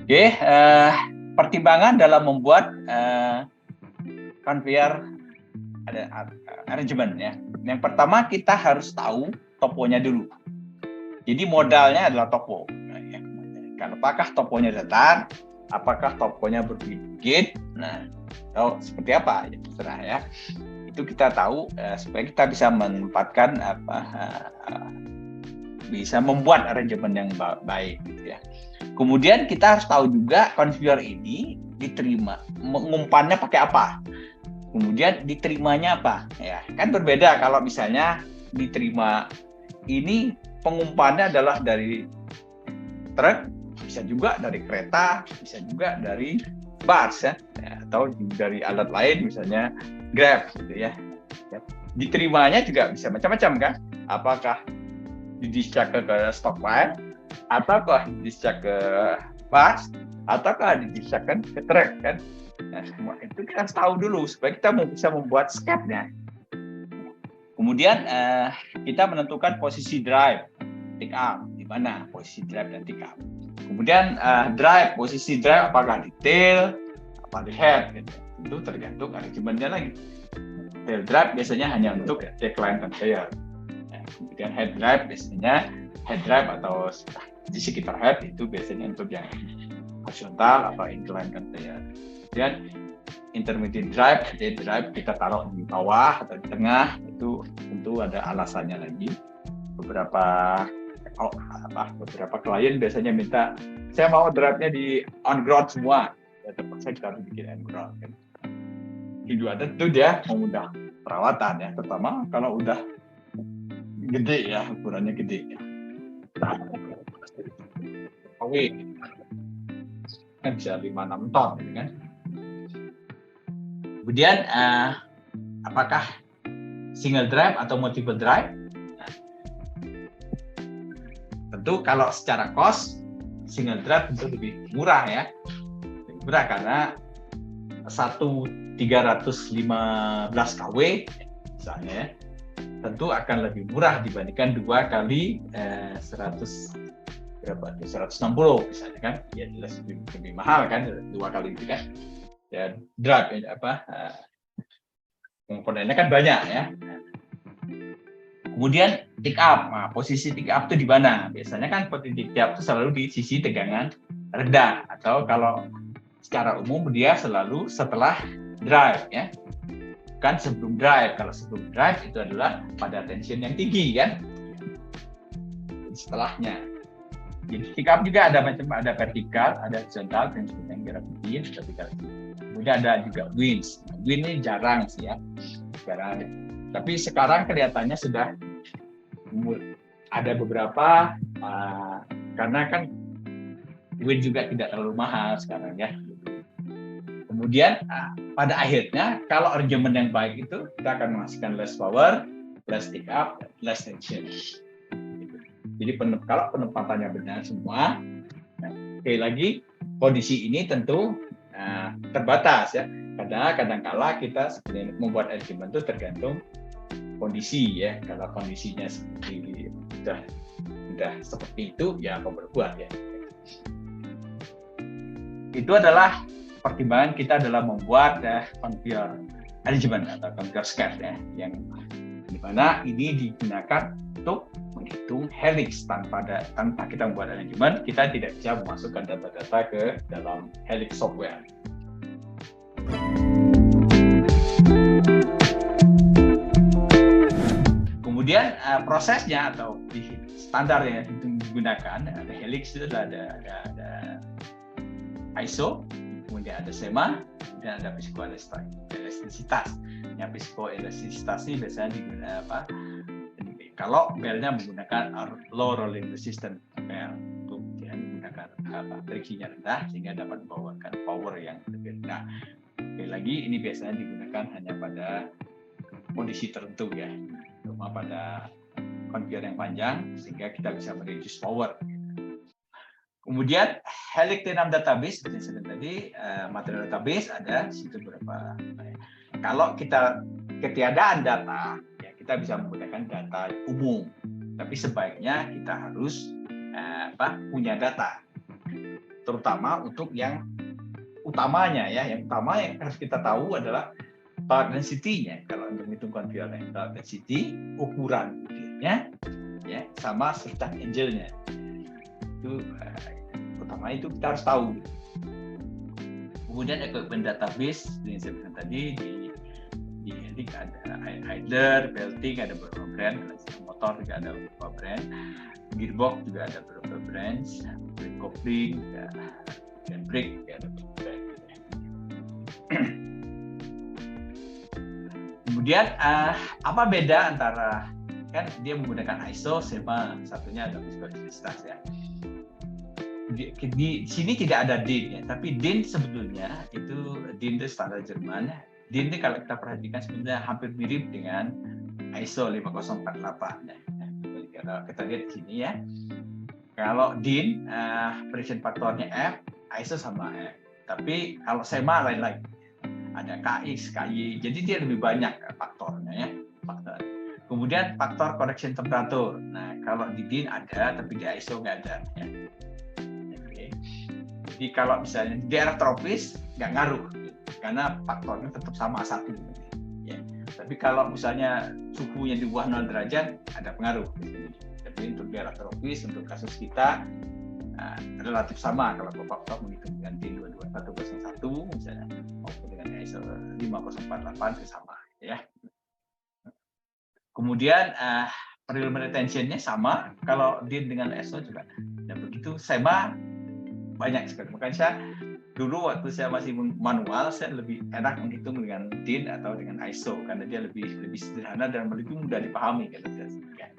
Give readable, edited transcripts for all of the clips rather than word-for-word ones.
Oke, pertimbangan dalam membuat conveyor arrangement ya. Yang pertama kita harus tahu toponya dulu. Jadi modalnya adalah topo. Apakah toponya datar, apakah toponya berbukit, nah atau seperti apa ya terserah ya. Itu kita tahu supaya kita bisa menempatkan bisa membuat arrangement yang baik gitu ya. Kemudian kita harus tahu juga conveyor ini diterima, mengumpannya pakai apa. Kemudian diterimanya apa? Ya, kan berbeda kalau misalnya diterima ini pengumpannya adalah dari truk, bisa juga dari kereta, bisa juga dari bus ya, atau dari alat lain misalnya Grab gitu ya. Diterimanya juga bisa macam-macam kan? Apakah didischarge ke stockpile, ataukah didischarge ke bus, ataukah didischarge ke truk kan? Nah, semua itu kita harus tahu dulu supaya kita bisa membuat skepnya. Kemudian kita menentukan posisi drive, pick up, di mana posisi drive dan pick up. Kemudian posisi drive apakah di tail, apa di head, gitu. Itu tergantung arrangementnya lagi. Tail drive biasanya hanya untuk decline conveyor. Kemudian head drive biasanya head drive atau di sekitar head itu biasanya untuk yang horizontal atau incline conveyor. Kemudian intermediate drive, drive kita taruh di bawah atau di tengah, itu tentu ada alasannya lagi. Beberapa klien biasanya minta, saya mau drive-nya di on ground semua, ya terpaksa kita harus bikin on ground kan. Tujuannya tentu dia memudah perawatan ya, terutama kalau udah gede ya, ukurannya gede ya. Oke, kan bisa 5-6 ton kan. Kemudian apakah single drive atau multiple drive? Nah, tentu kalau secara cost single drive tentu lebih murah ya, lebih murah karena 315 kW misalnya tentu akan lebih murah dibandingkan 2 kali 160 misalnya kan, ya jelas lebih mahal kan 2 kali itu kan. Ya drive komponennya kan banyak ya. Kemudian pick up, nah, posisi pick up itu di mana? Biasanya kan posisi pick up itu selalu di sisi tegangan rendah, atau kalau secara umum dia selalu setelah drive ya, bukan sebelum drive. Kalau sebelum drive itu adalah pada tension yang tinggi kan, setelahnya. Jadi pick up juga ada vertikal, ada horizontal, tension yang gravity, vertikal. Kemudian ada juga winch. Winch ini jarang sih ya, jarang. Tapi sekarang kelihatannya sudah ada beberapa, karena kan winch juga tidak terlalu mahal sekarang ya. Kemudian pada akhirnya kalau arrangement yang baik itu kita akan menghasilkan less power, less pick up, less tension. Jadi kalau penempatannya benar semua, sekali lagi kondisi ini tentu terbatas ya, karena kadang-kala kita sebenarnya membuat arrangement itu tergantung kondisi ya. Kalau kondisinya seperti sudah seperti itu ya apa berbuat ya. Itu adalah pertimbangan kita dalam membuat conveyor arrangement atau conveyor sketch ya, yang dimana ini digunakan untuk menghitung helix. Tanpa kita membuat arrangement, kita tidak bisa memasukkan data-data ke dalam helix software. Kemudian prosesnya atau standar yang digunakan, ada helix itu ada ISO, kemudian ada SEMA, kemudian ada psikoelastisitas. Yang psikoelastisitas ini biasanya digunakan kalau belnya menggunakan low rolling resistance bel, untuk menggunakan friksinya rendah sehingga dapat membawakan power yang lebih rendah. Sekali lagi ini biasanya digunakan hanya pada kondisi tertentu ya, cuma pada conveyor yang panjang sehingga kita bisa mereduce power. Kemudian helix T6 database seperti saya tadi, material database ada situ beberapa. Kalau kita ketiadaan data, ya kita bisa menggunakan data umum. Tapi sebaiknya kita harus punya data. terutama untuk yang utamanya ya. Yang utama yang harus kita tahu adalah torque density-nya. Kalau untuk menghitung conveyor, torque density, ukuran butirnya, ya, sama surcharge angle-nya. Itu utama itu kita harus tahu. Kemudian equipment database yang saya bilang tadi di Helix ada idler, belting ada beberapa brand, motor juga ada beberapa brand, gearbox juga ada beberapa brand, brake coupling dan brake juga ada beberapa brand. Kemudian apa beda antara, kan dia menggunakan ISO, SEMA, satunya ada viscositas ya. Di sini tidak ada DIN ya, tapi DIN sebetulnya itu DIN itu standar Jerman. DIN itu kalau kita perhatikan sebenarnya hampir mirip dengan ISO 5048 ya. Kalau kita lihat di sini ya, kalau DIN precision faktornya F, ISO sama F. Tapi kalau SEMA lain-lain, ada KX, KY, jadi dia lebih banyak faktornya ya. Faktor. Kemudian faktor correction temperatur. Nah kalau di DIN ada, tapi di ISO nggak ada ya. Jadi kalau misalnya di daerah tropis nggak ngaruh, karena faktornya tetap sama 1. Ya. Tapi kalau misalnya suhunya di bawah 0 derajat, ada pengaruh. Jadi untuk daerah tropis, untuk kasus kita relatif sama kalau Bapak menghitung dengan DIN 22101 misalnya, maupun dengan ISO 5048 itu sama. Ya. Kemudian perimeter retention-nya sama, kalau DIN dengan ISO juga. Dan begitu SEMA banyak sekali. Makanya saya dulu waktu saya masih manual, saya lebih enak menghitung dengan DIN atau dengan ISO karena dia lebih sederhana dan lebih mudah dipahami kalau saya sebutkan.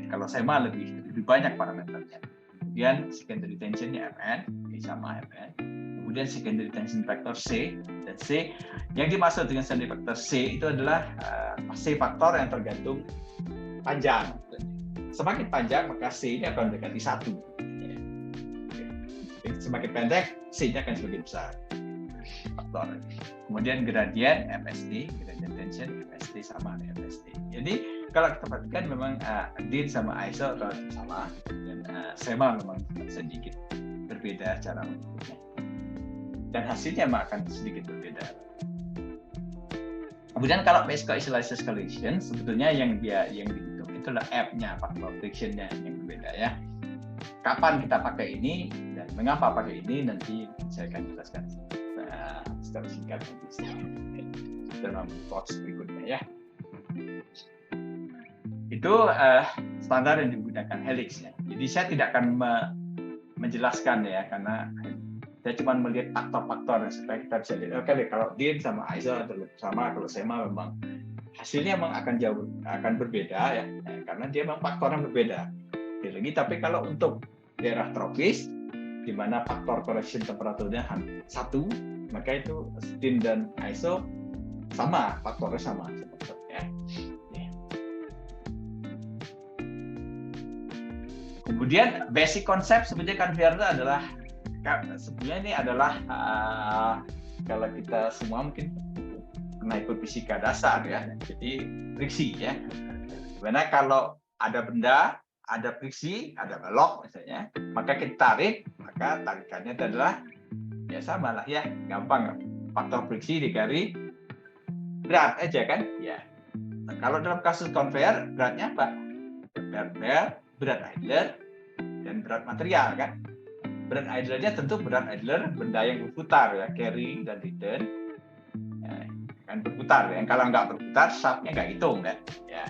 Kalau SEMA lebih banyak parameternya. Kemudian secondary tension-nya Fn, sama Fn. Kemudian secondary tension factor C dan C. Yang dimaksud dengan secondary factor C itu adalah C faktor yang tergantung panjang. Semakin panjang maka C ini akan mendekati 1. Semakin pendek, C-nya akan semakin besar. Faktor. Kemudian gradient FST, gradient tension FST sama dengan FST. Jadi kalau kita perhatikan memang DIN sama ISO relatif sama, dan SEMA memang sedikit berbeda cara menghitungnya. Dan hasilnya memang akan sedikit berbeda. Kemudian kalau viscoisolation escalation, sebetulnya yang dihitung itulah F-nya, faktor friction-nya yang berbeda ya. Kapan kita pakai ini dan mengapa pakai ini nanti saya akan jelaskan secara singkat dalam talks berikutnya ya. Itu standar yang digunakan Helix ya. Jadi saya tidak akan menjelaskan ya, karena saya cuma melihat faktor-faktor supaya kita bisa lihat. Oke, kalau DIN sama ISO sama, kalau SEMA memang hasilnya memang akan berbeda ya, karena dia memang faktornya berbeda. Lagi, tapi kalau untuk daerah tropis di mana faktor correction temperaturnya 1, maka itu DIN dan ISO sama, faktornya sama ya. Kemudian basic konsep sebenarnya conveyor itu adalah, sebenarnya ini adalah kalau kita semua mungkin pernah ikut fisika dasar ya, jadi friksi ya. Dimana kalau ada benda, ada friksi, ada belok misalnya, maka kita tarik, maka tarikannya adalah ya sama lah ya, gampang, faktor friksi dikali berat aja kan ya. Nah, kalau dalam kasus conveyor beratnya apa? Berat idler dan berat material kan. Berat idlernya tentu berat idler benda yang berputar ya, carry dan return ya, kan berputar ya. Kalau nggak berputar shaftnya nggak hitung kan ya.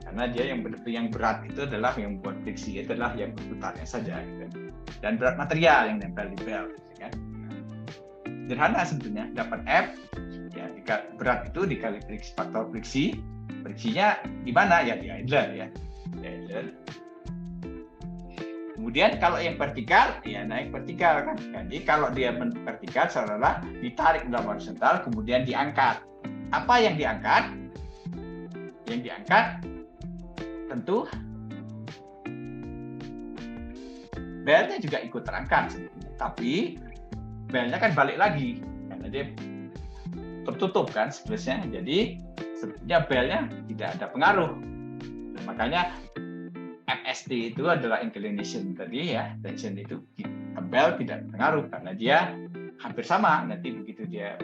Karena dia yang berat itu adalah yang buat friksi, itu adalah yang berputarnya saja gitu. Dan berat material yang nempel di belt kan. Sederhana sebetulnya, dapat F ya, berat itu dikali faktor friksi. Friksinya di mana ya, di idler ya. Di idler. Kemudian kalau yang vertikal ya naik vertikal kan. Jadi kalau dia vertikal seolah-olah ditarik dalam horizontal kemudian diangkat. Apa yang diangkat? Yang diangkat tentu belnya juga ikut terangkat sebetulnya. Tapi belnya kan balik lagi karena dia tertutup kan space-nya. Jadi sebetulnya belnya tidak ada pengaruh. Makanya FST itu adalah inclination tadi ya, tension itu bel tidak pengaruh karena dia hampir sama. Nanti begitu dia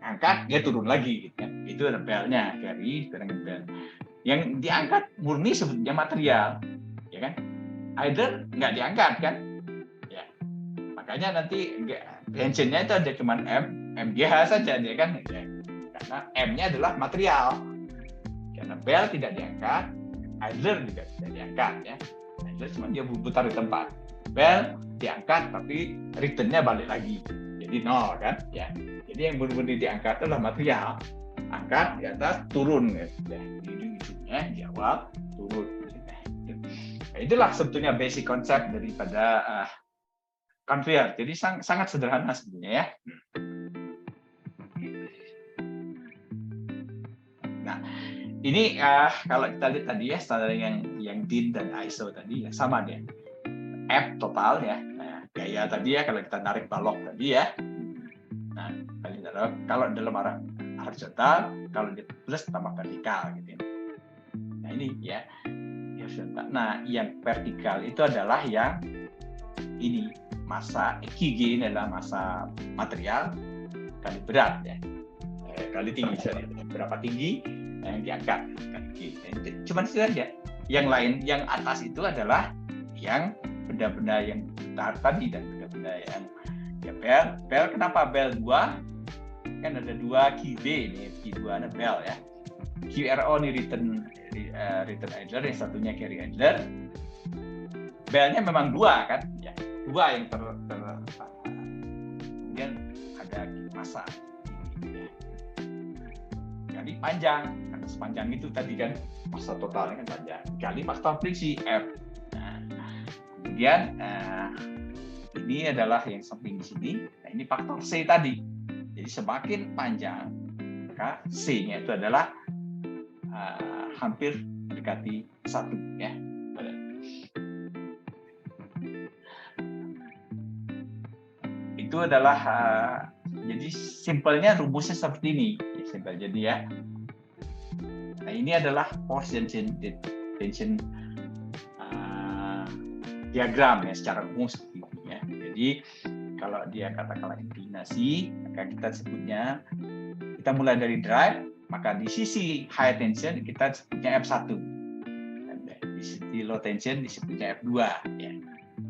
angkat dia turun lagi gitu kan. Itu ada belnya, carry dengan bel. Yang diangkat murni sebetulnya material, ya kan? Either nggak diangkat kan? Ya. Makanya nanti tensionnya itu ada cuma MGH saja dia kan, ya. Karena M-nya adalah material. Karena bel tidak diangkat, idler juga tidak diangkat ya. Idler cuma dia berputar di tempat. Bel diangkat tapi return-nya balik lagi. Jadi nol kan ya. Jadi yang benar-benar diangkat adalah material. Angkat di atas, turun ya. Di ujungnya di awal turun. Nah, itulah sebetulnya basic konsep daripada conveyor. Jadi sangat sederhana sebenarnya ya. Nah, ini kalau kita lihat tadi ya standar yang DIN dan ISO tadi ya sama dia. F total ya. Nah, gaya tadi ya kalau kita narik balok tadi ya. Nah, kalau dalam arah horizontal, kalau di plus tambah vertikal gitu ya. Nah, ini ya. Nah, yang vertikal itu adalah yang ini massa QG ini adalah massa material kali berat ya. Kali tinggi misalnya. Berapa tinggi yang diangkat kali. Cuman itu aja. Yang lain yang atas itu adalah yang benda-benda yang besar tadi dan benda-benda yang ya bel kenapa bel 2? Kan ada 2 QB ini, Q2 ada bel ya. QRO ini return idler, yang satunya carry idler. Belnya memang 2 kan? Ya, 2 yang kemudian ada massa. Ya. Jadi panjang, karena sepanjang itu tadi kan massa totalnya kan panjang. Kali faktor friksi F. Nah, kemudian ini adalah yang samping di sini. Nah, ini faktor C tadi. Jadi semakin panjang, maka C-nya itu adalah hampir mendekati 1 ya. Itu adalah jadi simpelnya rumusnya seperti ini. Ya, simpel jadi ya. Nah, ini adalah force tension diagram ya secara umum seperti ini ya. Jadi kalau dia katakanlah inklinasi, maka kita sebutnya, kita mulai dari drive, maka di sisi high tension kita sebutnya F1. Dan di sisi low tension disebutnya F2. Ya.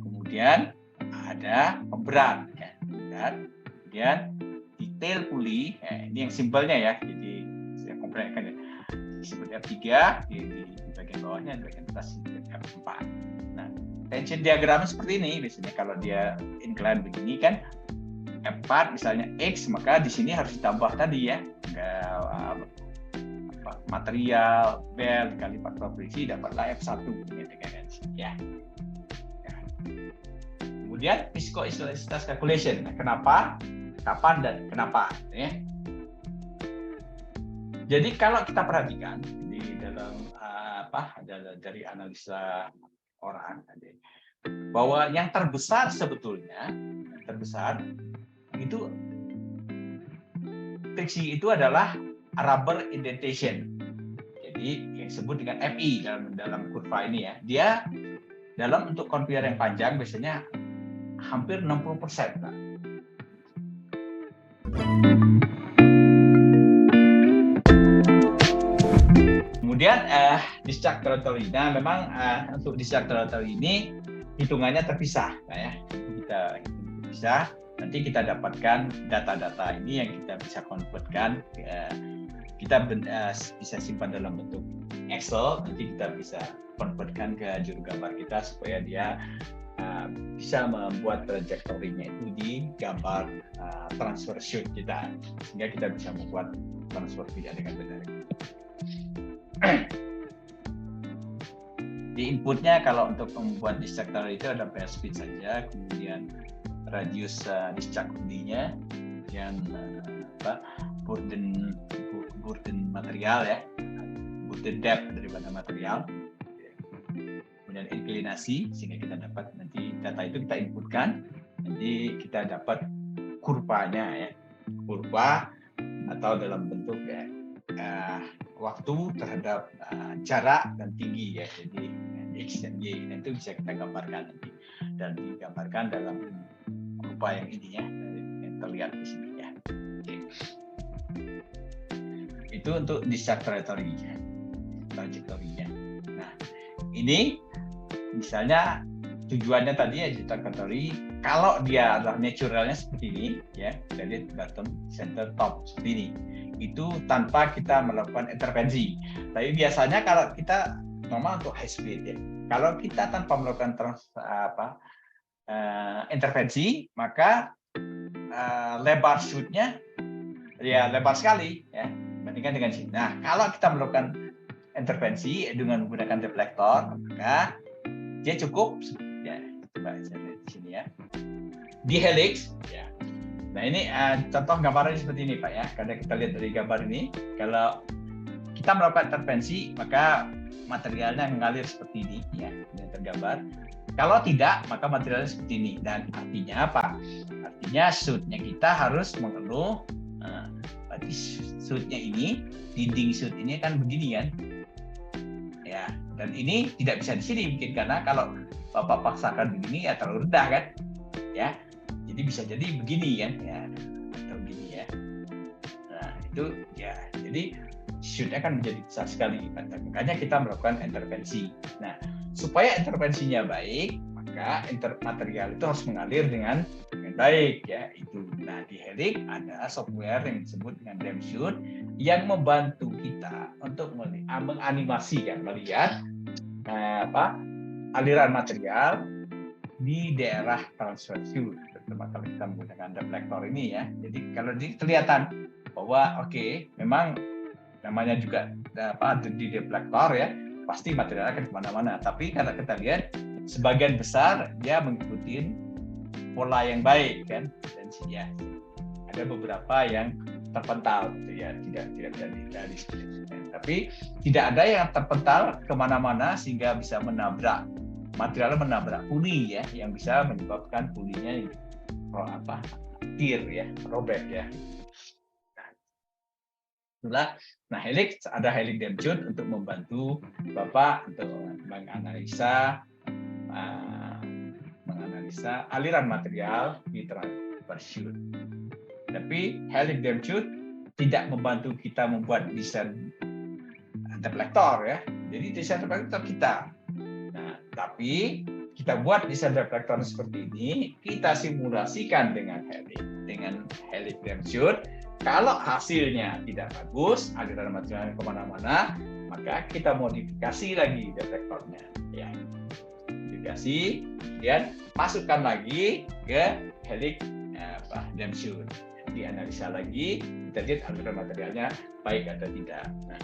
Kemudian ada pemberat. Ya. Dan kemudian detail puli, ya, ini yang simpelnya ya, jadi saya komprehensifkan ya. Disebut F3, di bagian bawahnya, di bagian atas F4. Nah, tension diagramnya seperti ini biasanya kalau dia incline begini kan F4 misalnya X, maka di sini harus ditambah tadi ya material bel dikali faktor friksi dapatlah F1 ya. Kemudian viscoelasticitas calculation. Nah, kenapa, kapan dan kenapa ya. Jadi kalau kita perhatikan di dalam dari analisa orang bahwa yang terbesar sebetulnya itu friksi itu adalah rubber indentation. Jadi yang disebut dengan FI dalam kurva ini ya. Dia dalam untuk conveyor yang panjang biasanya hampir 60%. Pak. Kemudian discharge territory. Nah, memang untuk discharge territory ini hitungannya terpisah, nah, ya. Kita bisa nanti kita dapatkan data-data ini yang kita bisa convertkan, kita bisa simpan dalam bentuk Excel, nanti kita bisa convertkan ke juru gambar kita supaya dia bisa membuat trajektorinya itu di gambar transfer sheet kita, sehingga kita bisa membuat transfer tidak dengan benar. Di inputnya kalau untuk membuat discharge territory itu ada bell speed saja, kemudian radius discharge bodinya, kemudian burden material ya, burden depth daripada material, kemudian inklinasi, sehingga kita dapat nanti data itu kita inputkan, nanti kita dapat kurvanya ya, kurva atau dalam bentuk waktu terhadap jarak dan tinggi ya, jadi X dan Y. Nah, itu bisa kita gambarkan nanti dan digambarkan dalam rupa yang ini ya, yang terlihat di sini ya. Oke. Itu untuk discharge trajectory-nya. Nah, ini misalnya tujuannya tadi ya trajectory, kalau dia adalah naturalnya seperti ini ya, dari bottom, center, top seperti ini, itu tanpa kita melakukan intervensi. Tapi biasanya kalau kita normal untuk high speed ya, kalau kita tanpa melakukan intervensi, maka lebar shoot-nya ya lebar sekali ya, dibandingkan dengan sini. Nah, kalau kita melakukan intervensi dengan menggunakan deflektor, maka dia cukup ya, coba saya lihat di sini ya, di helix ya. Nah, ini contoh gambarannya seperti ini Pak ya. Karena kita lihat dari gambar ini, kalau kita melakukan intervensi maka materialnya mengalir seperti ini ya, ini tergambar. Kalau tidak, maka materialnya seperti ini. Dan artinya apa? Artinya shoot-nya kita harus mengeluh. Berarti shoot-nya ini, dinding shoot ini kan begini kan? Ya, dan ini tidak bisa di sini mungkin, karena kalau Bapak paksakan begini ya terlalu rendah kan? Ya, jadi bisa jadi begini kan? Ya, atau begini ya. Nah, itu ya, jadi shoot-nya kan menjadi besar sekali. Makanya kita melakukan intervensi. Nah, supaya intervensinya baik, maka material itu harus mengalir dengan baik ya itu. Nah, di helix ada software yang disebut dengan DAMShoot yang membantu kita untuk menganimasikan, melihat aliran material di daerah transfer shoot, terutama kalau kita menggunakan deflektor ini ya. Jadi kalau kelihatan bahwa memang namanya juga di deflektor ya, pasti materialnya akan kemana-mana. Tapi kalau kita lihat sebagian besar dia mengikuti pola yang baik kan, dan ya ada beberapa yang terpental gitu ya, tidak dari tapi tidak ada yang terpental kemana-mana sehingga bisa materialnya menabrak puli ya, yang bisa menyebabkan pulinya tear ya, robek ya. Nah, helix, ada helix DAMShoot untuk membantu Bapak untuk menganalisa aliran material di transfer shoot. Tapi helix DAMShoot tidak membantu kita membuat desain deflektor ya. Jadi desain deflektor kita. Nah, tapi kita buat desain deflektor seperti ini, kita simulasikan dengan helix DAMShoot. Kalau hasilnya tidak bagus, aliran materialnya kemana-mana, maka kita modifikasi lagi deflektornya. Ya, modifikasi, kemudian masukkan lagi ke helix DAMShoot. Dianalisa lagi, kita lihat aliran materialnya baik atau tidak. Nah,